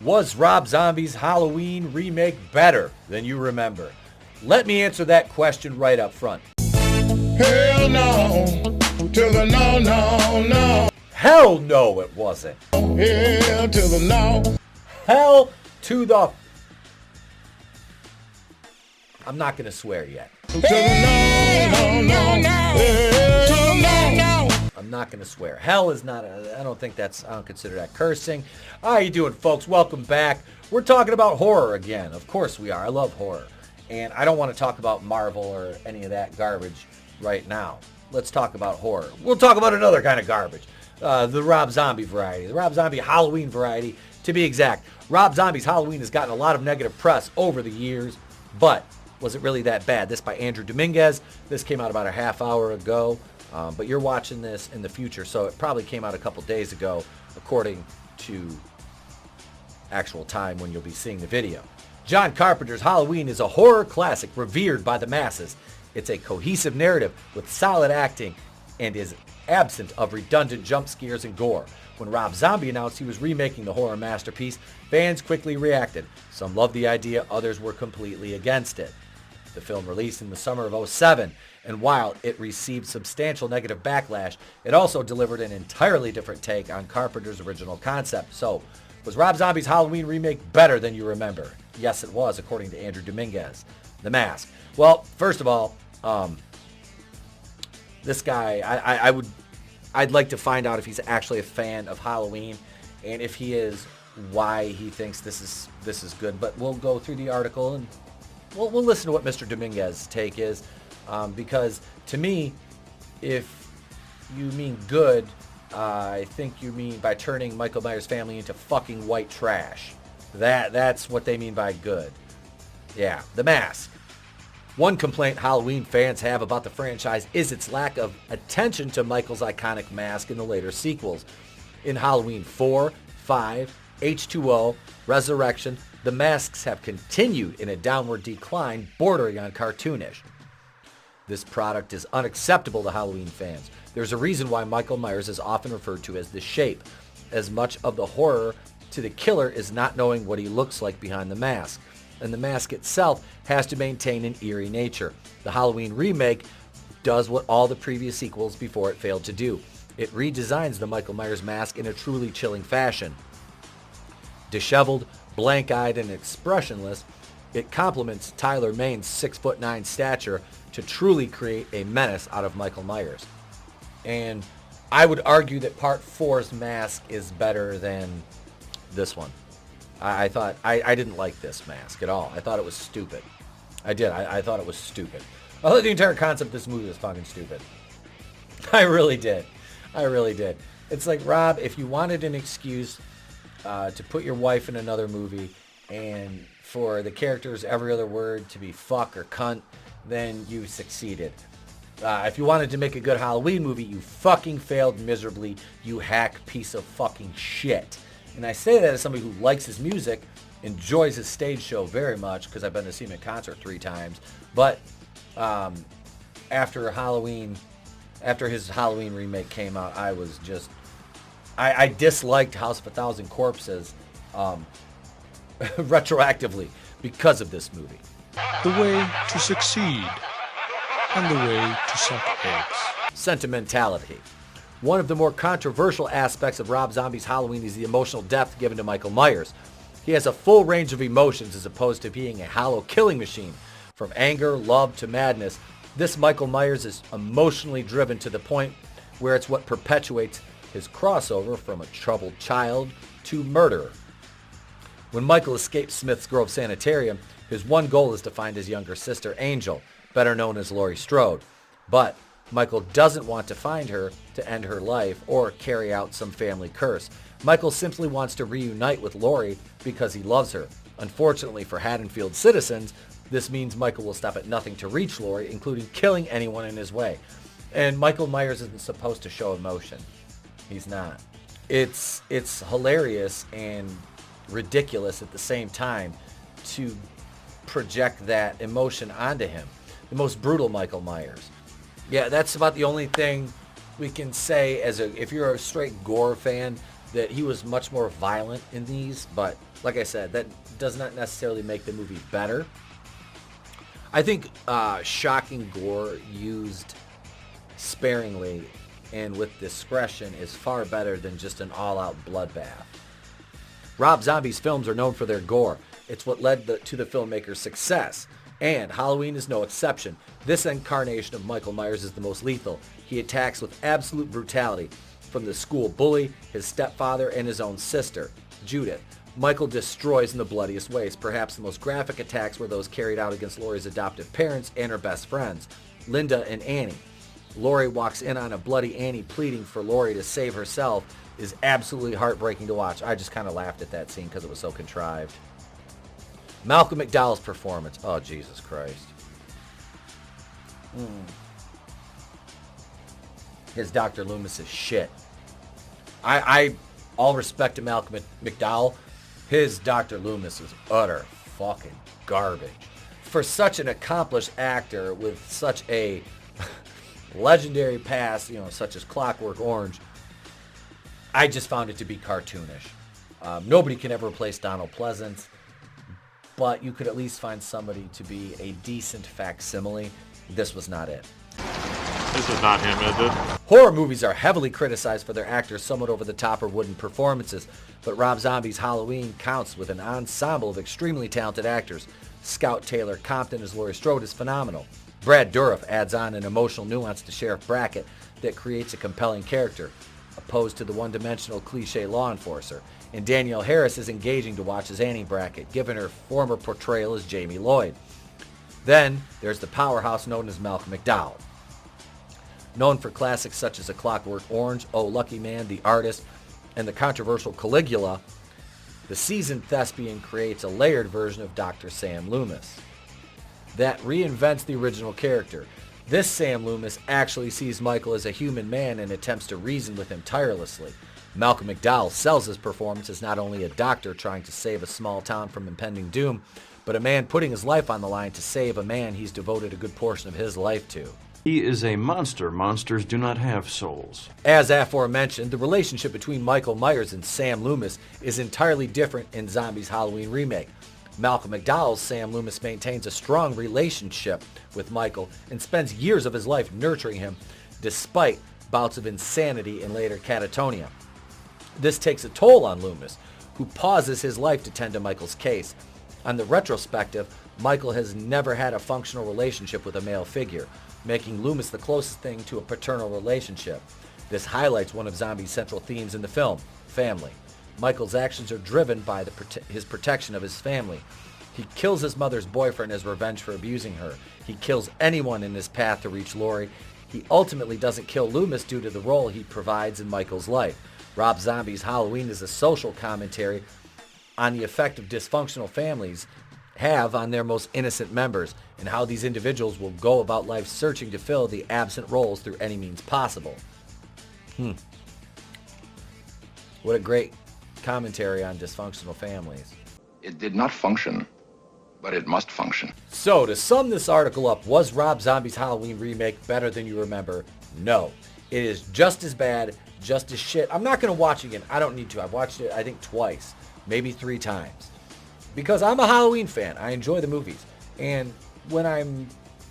Was Rob Zombie's Halloween remake better than you remember? Let me answer that question right up front. Hell no, to the no, no, no. Hell no, it wasn't. Hell to the no. Hell to the... I'm not going to swear yet. To the no, no, no, no. Hell to the no, no. I'm not going to swear. Hell is not, I don't consider that cursing. How you doing, folks? Welcome back. We're talking about horror again. Of course we are. I love horror. And I don't want to talk about Marvel or any of that garbage right now. Let's talk about horror. We'll talk about another kind of garbage. The Rob Zombie variety. The Rob Zombie Halloween variety, to be exact. Rob Zombie's Halloween has gotten a lot of negative press over the years, but was it really that bad? This by Andrew Dominguez. This came out about a half hour ago. But you're watching this in the future, so it probably came out a couple days ago, according to actual time when you'll be seeing the video. John Carpenter's Halloween is a horror classic revered by the masses. It's a cohesive narrative with solid acting and is absent of redundant jump scares and gore. When Rob Zombie announced he was remaking the horror masterpiece, fans quickly reacted. Some loved the idea, others were completely against it. The film released in the summer of 2007, and while it received substantial negative backlash, it also delivered an entirely different take on Carpenter's original concept. So, was Rob Zombie's Halloween remake better than you remember? Yes, it was, according to Andrew Dominguez. The Mask. Well, first of all, this guy, I'd like to find out if he's actually a fan of Halloween, and if he is, why he thinks this is good. But we'll go through the article and we'll listen to what Mr. Dominguez's take is, because to me, if you mean good, I think you mean by turning Michael Myers' family into fucking white trash. That's what they mean by good. Yeah, The Mask. One complaint Halloween fans have about the franchise is its lack of attention to Michael's iconic mask in the later sequels. In Halloween 4, 5, H2O, Resurrection, the masks have continued in a downward decline bordering on cartoonish. This product is unacceptable to Halloween fans. There's a reason why Michael Myers is often referred to as the Shape, as much of the horror to the killer is not knowing what he looks like behind the mask, and the mask itself has to maintain an eerie nature. The Halloween remake does what all the previous sequels before it failed to do. It redesigns the Michael Myers mask in a truly chilling fashion. Disheveled, blank-eyed, and expressionless, it complements Tyler Mane's 6'9" stature to truly create a menace out of Michael Myers. And I would argue that Part 4's mask is better than this one. I thought, I didn't like this mask at all. I thought it was stupid. I did. I thought it was stupid. I thought the entire concept of this movie was fucking stupid. I really did. It's like, Rob, if you wanted an excuse to put your wife in another movie and for the characters every other word to be fuck or cunt, then you succeeded. If you wanted to make a good Halloween movie, you fucking failed miserably, you hack piece of fucking shit. And I say that as somebody who likes his music, enjoys his stage show very much, because I've been to see him in concert 3 times. But after his Halloween remake came out, I was just... I disliked House of a Thousand Corpses retroactively because of this movie. The way to succeed and the way to suck eggs. Sentimentality. One of the more controversial aspects of Rob Zombie's Halloween is the emotional depth given to Michael Myers. He has a full range of emotions as opposed to being a hollow killing machine. From anger, love, to madness, this Michael Myers is emotionally driven to the point where it's what perpetuates his crossover from a troubled child to murderer. When Michael escapes Smith's Grove Sanitarium, his one goal is to find his younger sister, Angel, better known as Laurie Strode. But Michael doesn't want to find her to end her life or carry out some family curse. Michael simply wants to reunite with Laurie because he loves her. Unfortunately for Haddonfield citizens, this means Michael will stop at nothing to reach Laurie, including killing anyone in his way. And Michael Myers isn't supposed to show emotion. He's not. It's hilarious and ridiculous at the same time to project that emotion onto him. The most brutal Michael Myers. Yeah, that's about the only thing we can say if you're a straight gore fan, that he was much more violent in these, but like I said, that does not necessarily make the movie better. I think shocking gore used sparingly and with discretion is far better than just an all-out bloodbath. Rob Zombie's films are known for their gore. It's what led to the filmmaker's success, and Halloween is no exception. This incarnation of Michael Myers is the most lethal. He attacks with absolute brutality, from the school bully, his stepfather, and his own sister, Judith. Michael destroys in the bloodiest ways. Perhaps the most graphic attacks were those carried out against Laurie's adoptive parents and her best friends, Linda and Annie. Laurie walks in on a bloody Annie pleading for Laurie to save herself is absolutely heartbreaking to watch. I just kind of laughed at that scene because it was so contrived. Malcolm McDowell's performance. Oh, Jesus Christ. His Dr. Loomis is shit. I all respect to Malcolm McDowell. His Dr. Loomis is utter fucking garbage. For such an accomplished actor with such a legendary past, such as Clockwork Orange, I just found it to be cartoonish. Nobody can ever replace Donald Pleasance, but you could at least find somebody to be a decent facsimile. This was not it. This is not him, is it? Horror movies are heavily criticized for their actors' somewhat over-the-top or wooden performances, but Rob Zombie's Halloween counts with an ensemble of extremely talented actors. Scout Taylor Compton as Laurie Strode is phenomenal. Brad Dourif adds on an emotional nuance to Sheriff Brackett that creates a compelling character, opposed to the one-dimensional cliché law enforcer. And Danielle Harris is engaging to watch as Annie Brackett, given her former portrayal as Jamie Lloyd. Then there's the powerhouse known as Malcolm McDowell. Known for classics such as A Clockwork Orange, Oh Lucky Man, The Artist, and the controversial Caligula, the seasoned thespian creates a layered version of Dr. Sam Loomis that reinvents the original character. This Sam Loomis actually sees Michael as a human man and attempts to reason with him tirelessly. Malcolm McDowell sells his performance as not only a doctor trying to save a small town from impending doom, but a man putting his life on the line to save a man he's devoted a good portion of his life to. He is a monster. Monsters do not have souls. As aforementioned, the relationship between Michael Myers and Sam Loomis is entirely different in Zombie's Halloween remake. Malcolm McDowell's Sam Loomis maintains a strong relationship with Michael and spends years of his life nurturing him despite bouts of insanity and later catatonia. This takes a toll on Loomis, who pauses his life to tend to Michael's case. On the retrospective, Michael has never had a functional relationship with a male figure, making Loomis the closest thing to a paternal relationship. This highlights one of Zombie's central themes in the film, family. Michael's actions are driven by his protection of his family. He kills his mother's boyfriend as revenge for abusing her. He kills anyone in his path to reach Laurie. He ultimately doesn't kill Loomis due to the role he provides in Michael's life. Rob Zombie's Halloween is a social commentary on the effect of dysfunctional families have on their most innocent members and how these individuals will go about life searching to fill the absent roles through any means possible. What a great commentary on dysfunctional families. It did not function, but it must function. So, to sum this article up, was Rob Zombie's Halloween remake better than you remember? No. It is just as bad, just as shit. I'm not going to watch it again. I don't need to. I've watched it, I think, twice, maybe 3 times. Because I'm a Halloween fan. I enjoy the movies. And when I'm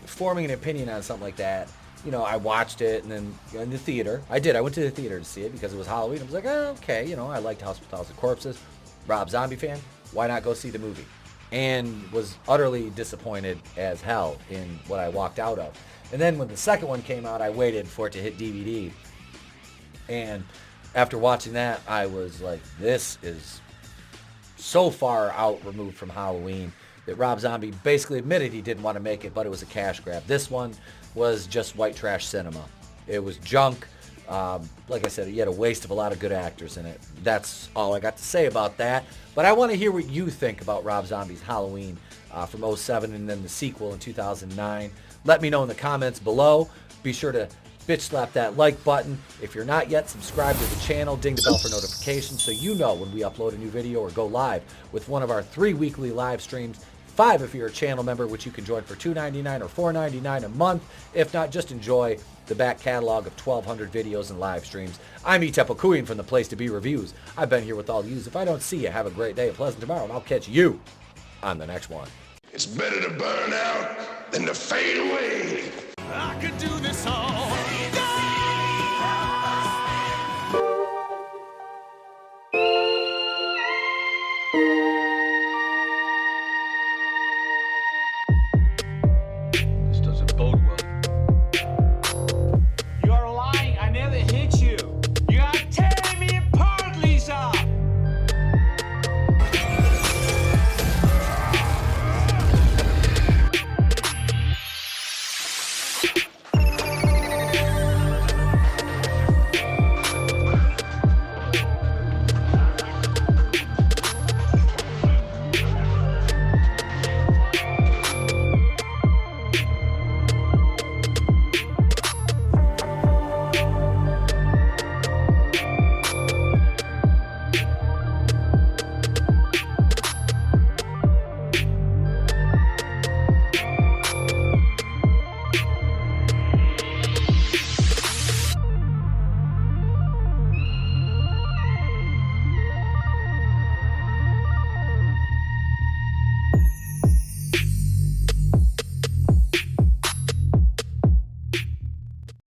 forming an opinion on something like that, I watched it and then in the theater. I went to the theater to see it because it was Halloween. I was like, oh, okay, I liked House of 1,000 Corpses. Rob Zombie fan. Why not go see the movie? And was utterly disappointed as hell in what I walked out of. And then when the second one came out, I waited for it to hit DVD. And after watching that, I was like, this is so far out removed from Halloween that Rob Zombie basically admitted he didn't want to make it, but it was a cash grab. This one was just white trash cinema. It was junk. Like I said, you had a waste of a lot of good actors in it. That's all I got to say about that. But I want to hear what you think about Rob Zombie's Halloween from 2007 and then the sequel in 2009. Let me know in the comments below. Be sure to bitch slap that like button. If you're not yet, subscribe to the channel, ding the bell for notifications so you know when we upload a new video or go live with one of our 3 weekly live streams $5 if you're a channel member, which you can join for $2.99 or $4.99 a month. If not, just enjoy the back catalog of 1,200 videos and live streams. I'm Itepokuin from the Place to Be Reviews. I've been here with all yous. If I don't see you, have a great day, a pleasant tomorrow, and I'll catch you on the next one. It's better to burn out than to fade away. I could do this all day.